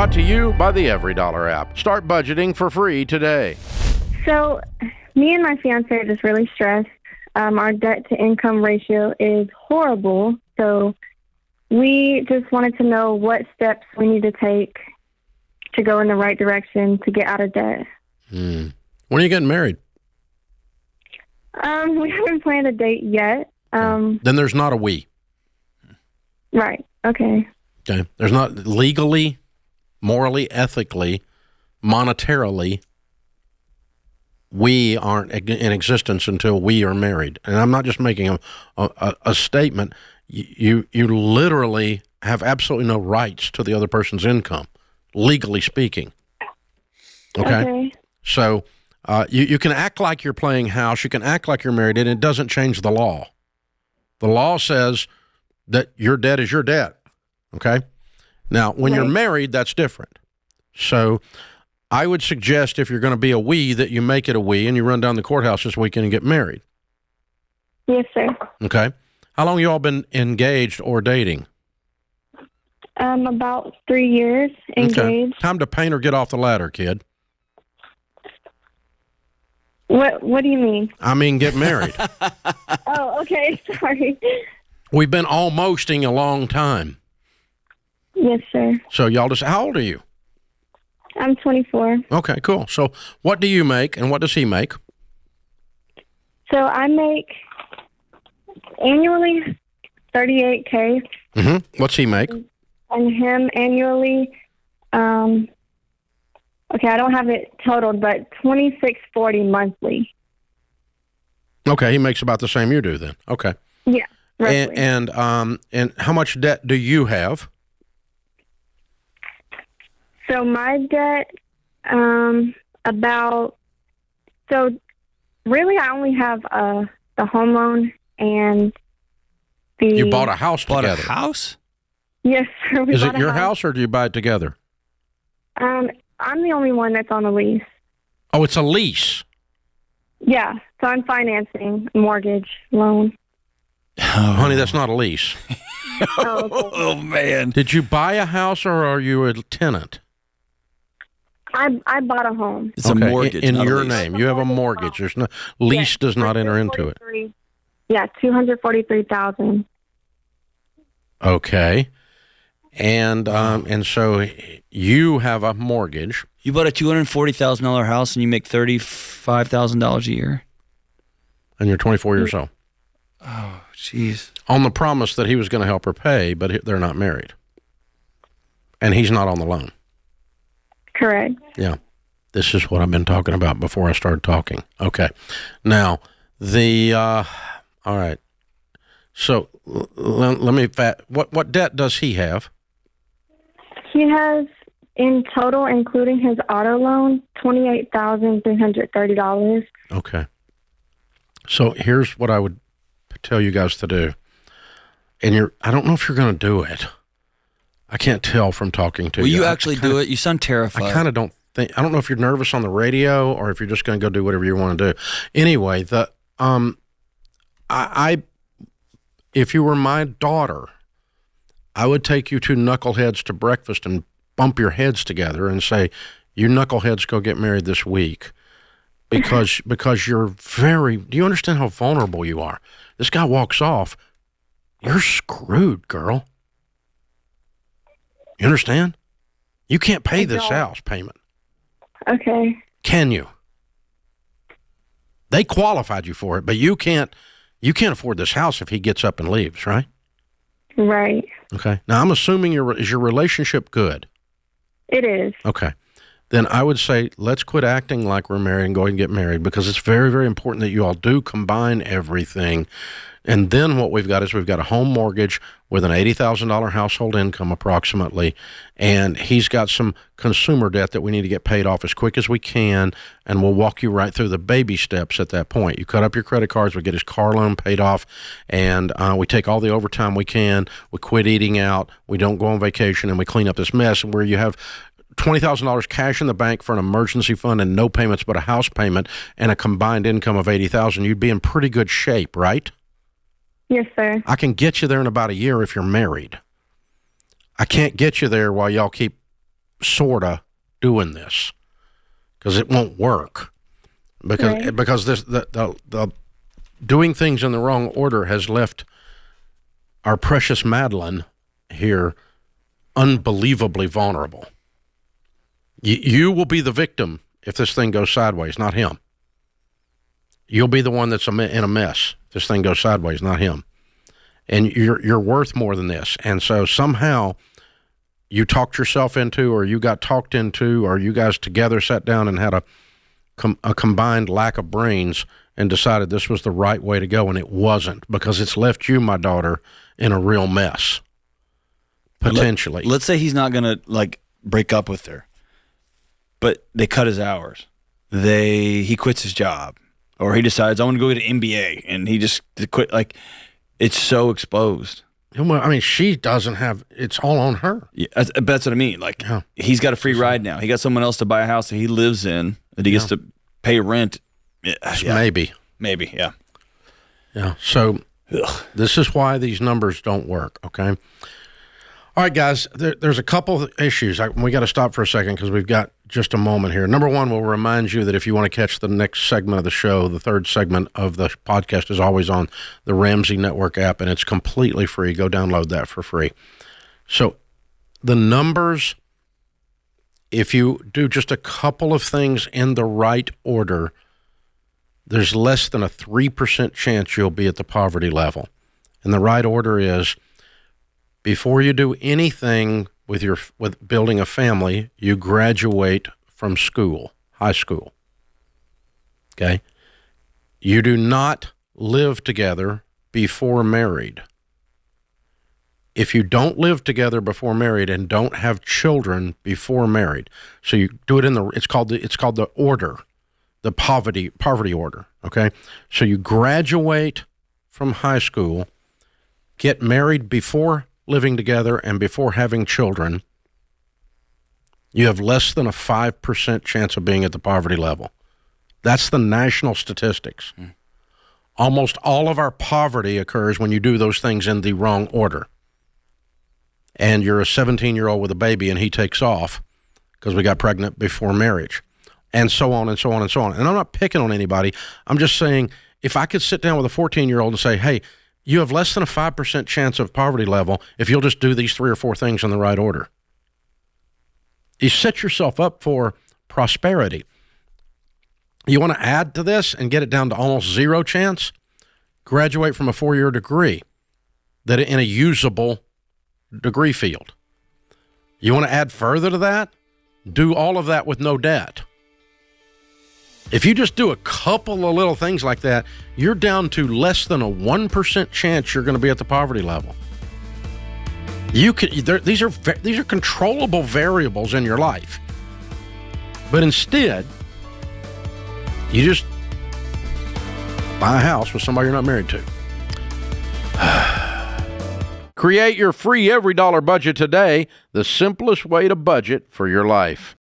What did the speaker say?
Brought to you by the Every Dollar app. Start budgeting for free today. So, me and my fiance are just really stressed. Our debt-to-income ratio is horrible. So, we just wanted to know what steps we need to take to go in the right direction to get out of debt. When are you getting married? We haven't planned a date yet. Then there's not a we. Right. Okay. Okay. There's not legally, morally, ethically, monetarily, we aren't in existence until we are married. And I'm not just making a statement. You literally have absolutely no rights to the other person's income, legally speaking. Okay. So you can act like you're playing house. You can act like you're married, and it doesn't change the law. The law says that your debt is your debt. Okay. Now, when you're married, that's different. So I would suggest if you're going to be a we, that you make it a we and you run down the courthouse this weekend and get married. Yes, sir. Okay. How long you all been engaged or dating? About 3 years engaged. Okay. Time to paint or get off the ladder, kid. What do you mean? I mean, get married. Oh, okay. Sorry. We've been almosting a long time. Yes, sir. So y'all just, how old are you? I'm 24. Okay, cool. So what do you make and what does he make? So I make annually $38K. Mm-hmm. What's he make? And him annually, okay, I don't have it totaled, but $26.40 monthly. Okay, he makes about the same you do then. Okay. Yeah. Roughly. And how much debt do you have? So my debt, really I only have the home loan and the... You bought a house together. Bought a house? Yes, sir. Is it your house or do you buy it together? I'm the only one that's on the lease. Oh, it's a lease. Yeah, so I'm financing a mortgage loan. Oh. Honey, that's not a lease. Oh, okay. Oh, man. Did you buy a house or are you a tenant? I bought a home. It's a mortgage. In not a your lease. name. You have a mortgage. There's no lease does not enter into it. Yeah, $243,000. Okay. And so you have a mortgage. You bought a $240,000 house and you make $35,000 a year? And you're 24 years old. Oh, jeez. On the promise that he was going to help her pay, but they're not married. And he's not on the loan. Correct. Yeah. This is what I've been talking about before I started talking. Okay. Now, all right. So let me, what debt does he have? He has, in total, including his auto loan, $28,330. Okay. So here's what I would tell you guys to do. And I don't know if you're going to do it. I can't tell from talking to you. Will you actually do it? You sound terrified. I kind of don't think, I don't know if you're nervous on the radio or if you're just going to go do whatever you want to do. Anyway, if you were my daughter, I would take you two knuckleheads to breakfast and bump your heads together and say, you knuckleheads go get married this week because you're do you understand how vulnerable you are? This guy walks off, you're screwed, girl. You understand? You can't pay this house payment. Okay. Can you? They qualified you for it, but you can't afford this house if he gets up and leaves, right? Right. Okay. Now, I'm assuming is your relationship good? It is. Okay. Then I would say let's quit acting like we're married and go ahead and get married because it's very, very important that you all do combine everything. And then what we've got is we've got a home mortgage with an $80,000 household income approximately, and he's got some consumer debt that we need to get paid off as quick as we can, and we'll walk you right through the baby steps at that point. You cut up your credit cards, we get his car loan paid off, and we take all the overtime we can, we quit eating out, we don't go on vacation, and we clean up this mess where you have $20,000 cash in the bank for an emergency fund and no payments but a house payment and a combined income of $80,000. You'd be in pretty good shape, right? Yes, sir. I can get you there in about a year if you're married. I can't get you there while y'all keep sorta doing this because it won't work. Because the doing things in the wrong order has left our precious Madeline here unbelievably vulnerable. You will be the victim if this thing goes sideways, not him. You'll be the one that's in a mess if this thing goes sideways, not him. And you're worth more than this. And so somehow you talked yourself into, or you got talked into, or you guys together sat down and had a combined lack of brains and decided this was the right way to go, and it wasn't, because it's left you, my daughter, in a real mess, potentially. Let's say he's not going to, like, break up with her, but they cut his hours. He quits his job, or he decides, I want to go get an MBA, and he just quit. Like, it's so exposed. I mean, she doesn't have, it's all on her. Yeah, that's what I mean. Like, he's got a free ride now. He got someone else to buy a house that he lives in, that he gets to pay rent. Maybe, yeah. Yeah, so this is why these numbers don't work, okay? All right, guys, there's a couple of issues. We got to stop for a second because we've got just a moment here. Number one, we'll remind you that if you want to catch the next segment of the show, the third segment of the podcast is always on the Ramsey Network app, and it's completely free. Go download that for free. So the numbers, if you do just a couple of things in the right order, there's less than a 3% chance you'll be at the poverty level. And the right order is, before you do anything with building a family, you graduate from school, high school. Okay? You do not live together before married. If you don't live together before married and don't have children before married, so you do it it's called the order, the poverty order, okay? So you graduate from high school, get married before living together and before having children, you have less than a 5% chance of being at the poverty level. That's the national statistics. Almost all of our poverty occurs when you do those things in the wrong order. And you're a 17-year-old with a baby and he takes off because we got pregnant before marriage, and so on and so on and so on. And I'm not picking on anybody. I'm just saying, if I could sit down with a 14-year-old and say, hey, you have less than a 5% chance of poverty level if you'll just do these 3 or 4 things in the right order. You set yourself up for prosperity. You want to add to this and get it down to almost 0 chance? Graduate from a 4-year degree that in a usable degree field. You want to add further to that? Do all of that with no debt. If you just do a couple of little things like that, you're down to less than a 1% chance you're going to be at the poverty level. These are controllable variables in your life. But instead, you just buy a house with somebody you're not married to. Create your free every dollar budget today, the simplest way to budget for your life.